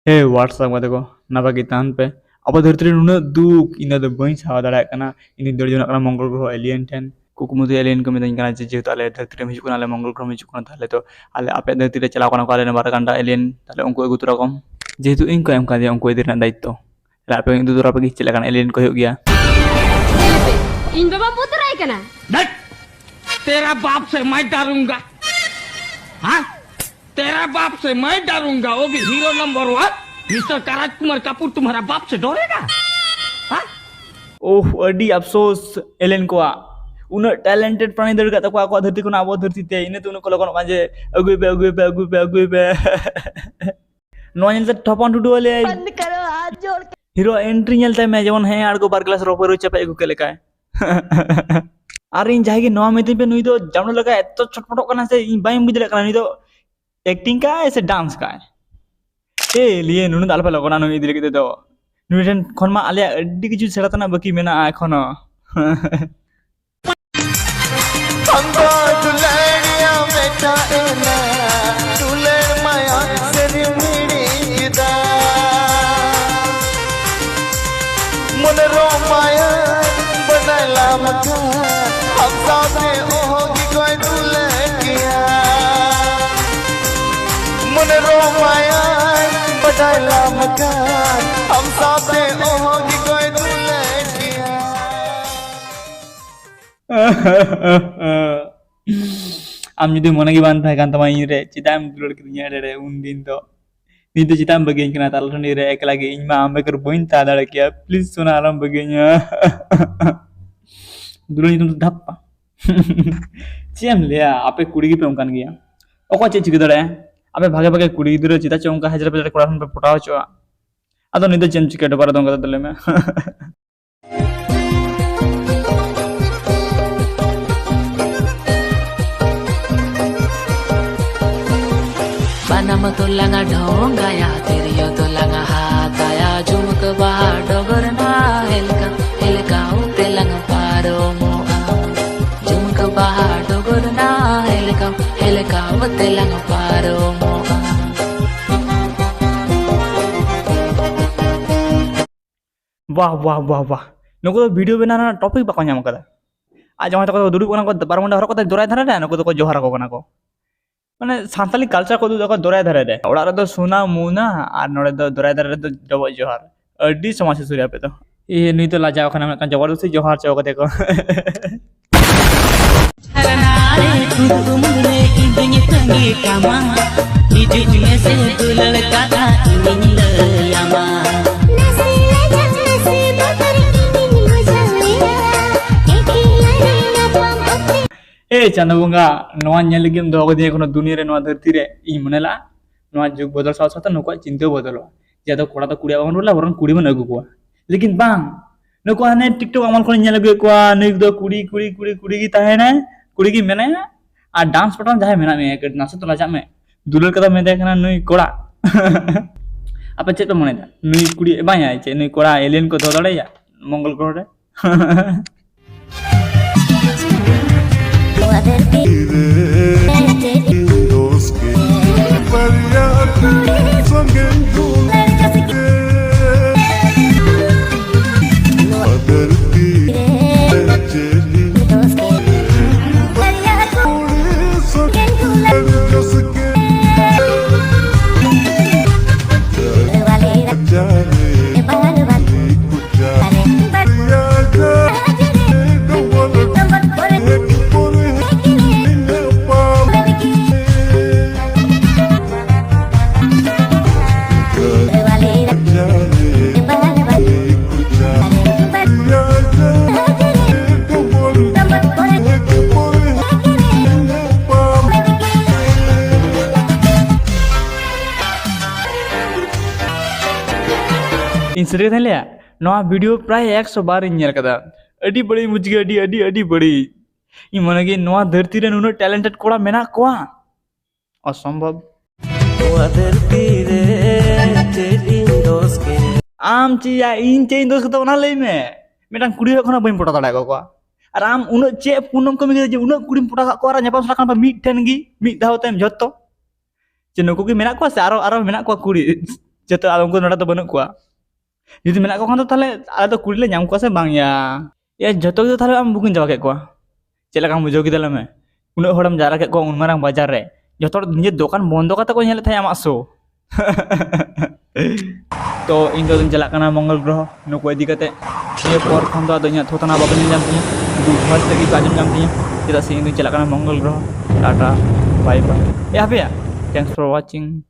हे WhatsApp में देखो नवा की तान पे अब धरती नुना दुख इन बी सावा दाड़ा इन दर्जन मंगल ग्रह एलियन ठेन कुकुमुदु एलियन को मितानी कना जेहेतु आले धरती में हिजुक आले मंगल ग्रह हिजुक कना ताले तो आले आपे धरती रे चलाव कना को आले 12 घंटा एलियन ताले उनको अगु तोरा कम जेहेतु इन को एम का दिया उनको इधर दायित्व आपे इन तोरा पे चले कना एलियन को हो गया इन बाबा पुत्र है कना तेरा बाप से मैं डरूंगा। हाँ तेरा बाप से मैं डरूंगा, वो भी हीरो नंबर 1 मिस्टर राजकुमार कपूर तुम्हारा बाप से डरेगा? हाँ ओह अडी अफसोस एलियन को उन टैलेंटेड प्राणी दर का तको आको धरती को ना वो धरती ते इने तो उनको लगन माजे अगुई पे नो नेल त ठपन टुडू वाले बंद करो हाथ जोड़ के हीरो एंट्री नेलते मैं जेमन है आड़ को बार क्लास रोपर चपे को केले काय आर इन जाएगी नवा मेते पे नुई तो जामनो लगा एतो छटपटो कना से इन बाई बुझले कना नुई तो एक्टिंग का ऐसे डांस का ए लिए नुनु दाल पे लगना नुई दिले के तो नुई ठन खन मा आले अड्डी किछु सेड़ा तना बाकी मेना एखनो अंगो दुलड़िया बेटा एना दुलड़ माया सेरी मिड़ीदा मन रो माया बनला मका हम साथे ओहोगी कोई दुलड़िया मन रो माया बनला मका हम साथे ओहोगी कोई दुलड़िया आम जुदी मन की बान था तमा इन रे चिताम दुलड़ के रे उन दिन तो नी तो चिताम बगेन कना ताल ठंडी रे एकला के इन मा आमे कर बोइन ता दाड़ किया प्लीज सुना आराम बगेन दुलड़ तुम धप्पा चेम लिया आपे कुड़ी पे उनकान गया ओको चे चिक दड़े आपे भागे भागे कुड़ी गिदरे चिता चौंका हजर पे कोड़ा पे पटाव चो अदो नी तो चेम चिकेट बार दोंगा दले में Panama tulanga ढोंगाया तेरियो tulanga हाथाया झुमक बाहर डगर ना हेलका तेलंग पारो मोआ झुमक बाहर डगर ना हेलका तेलंग पारो मोआ वाह वाह वाह वाह नुको तो वीडियो बनाना टॉपिक बाको नाम कदा आज जहां तक दुड़ुब कना को 12 घंटा हर को दोराय धरा रे नुको तो जोहार को कना को माने सांताली कल्चर को दो दोराय धरे दे ओड़ा रे तो सोना मुना आर नोड़े दो दोराय धरे तो जब जोहार अड्डी समाज से सूर्या पे तो ए नी तो लाजा खाना में जबरदस्ती जोहार चौक देखो हरनारे तुमने इंदनी तंगी कामा हिजुने से दुलड़ का था इमिन लयामा ए चांद बंगा नवा नेल लगिम दो गदे कोनो दुनिया रे नवा धरती रे इ मनेला नवा जुग बदल साथ साथ नको चिंता बदलो ज्यादा कोड़ा तो कुड़िया बन रोला वरन कुड़ी बन अगु को लेकिन बांग नको हने टिकटॉक अमल को नेल लगे को नै दो कुड़ी कुड़ी कुड़ी कुड़ी की ताहे ना कुड़ी की मेने आ डांस पटन जाहे मेना में एक नासे तो लाजा में दुलर कदा में देखना नै कोड़ा आपे चेत मने दा नै कुड़ी बाय आइ चे नै कोड़ा एलियन को दो दड़ैया मंगल ग्रह रे इन सरे थले नवा वीडियो प्राय 100 बार इन नेल कदा अडी बड़ी मुजगे अडी बड़ी इ मने के नवा धरती रे नुनो टैलेंटेड कोड़ा मेना कोआ असंभव धरती रे तेरी दोस्त के आम चिया इन चे दोस्त तो ना लई में मेटांग कुड़ी एखोनो बइन पटा दाड़ा को आर आम उनो चे पुनम कमी जे उनो कुड़ी पटा को आर नेपाल सरा मिट ठेन गी मिट धाव तम जत्तो जे नको की मेना को से आरो मेना को कुड़ी Jatuh alam ko nada to banuk kuah. Jadi menak ko kan to tale ada kuri le nyam kuah se bang ya. Ya joto itu tale am bukin jawa kayak kuah. Cela kamu bujo kita lame. Unak horam jara kayak kuah unmarang bajar re. Joto nije dokan bondo kata ko nyele thaya makso. To ᱤᱧ ᱫᱚᱧ ᱪᱟᱞᱟᱜ ᱠᱟᱱᱟ ᱢᱚᱝᱜᱚᱞ ᱜᱨᱚᱦᱚ ᱱᱩᱠᱩ ᱤᱫᱤ ᱠᱟᱛᱮ ᱱᱤᱭᱟᱹ ᱯᱚᱨ ᱠᱷᱚᱱ ᱫᱚ ᱟᱫᱚ ᱤᱧᱟᱹᱜ ᱛᱷᱚᱛᱚᱱᱟ ᱵᱟᱵᱮᱱ ᱧᱮᱞ ᱧᱟᱢ ᱛᱤᱧᱟ ᱫᱩ ᱵᱷᱚᱡᱽ ᱛᱮᱜᱮ ᱠᱚ ᱟᱸᱡᱚᱢ ᱧᱟᱢ ᱛᱤᱧᱟ ᱪᱮᱫᱟᱜ ᱥᱮ ᱤᱧ ᱫᱚᱧ ᱪᱟᱞᱟᱜ ᱠᱟᱱᱟ ᱢᱚᱝᱜᱚᱞ ᱜᱨᱚᱦᱚ ᱴᱟᱴᱟ ᱵᱟᱭ ᱵᱟᱭ ᱦᱟᱯᱮᱭᱟ ᱛᱷᱮᱝᱠস ᱯᱷᱚᱨ ᱳᱣᱟᱪᱤᱝ